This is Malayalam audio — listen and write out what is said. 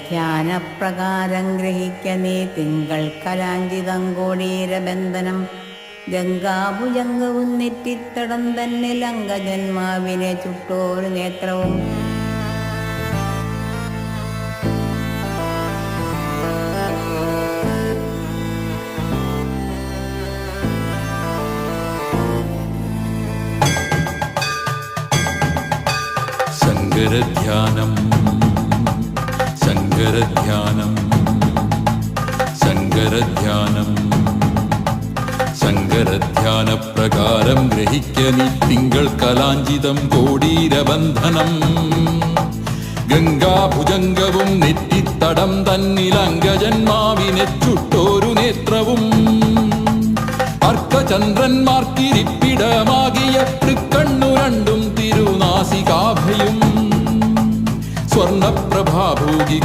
ധ്യാനപ്രകാരം ഗ്രഹിക്ക നീ തിങ്കൾ കലാഞ്ചിതം കോടീരബന്ധനം ഗംഗാഭുജംഗവും നെറ്റിത്തടം തന്നിൽ അംഗജന്മാവിനെ ചുട്ടോരു നേത്രവും ശങ്കരധ്യാനം ശങ്കരധ്യാനം ശങ്കരധ്യാനം ശങ്കരധ്യാനപ്രകാരം ഗ്രഹിക്ക നീ തിങ്കൾ കലാഞ്ചിതം കോടീരബന്ധനം ഗംഗാഭുജംഗവും നെറ്റിത്തടം തന്നിൽ അംഗജന്മാവിനെ ചുട്ടോരു നേത്രവും അർക്കചന്ദ്രന്മാർക്കിരിപ്പിടമാകിയ തൃക്കണ്ണു രണ്ടും തിരുനാസികാഭയും സ്വർണപ്രഭാഭൂകി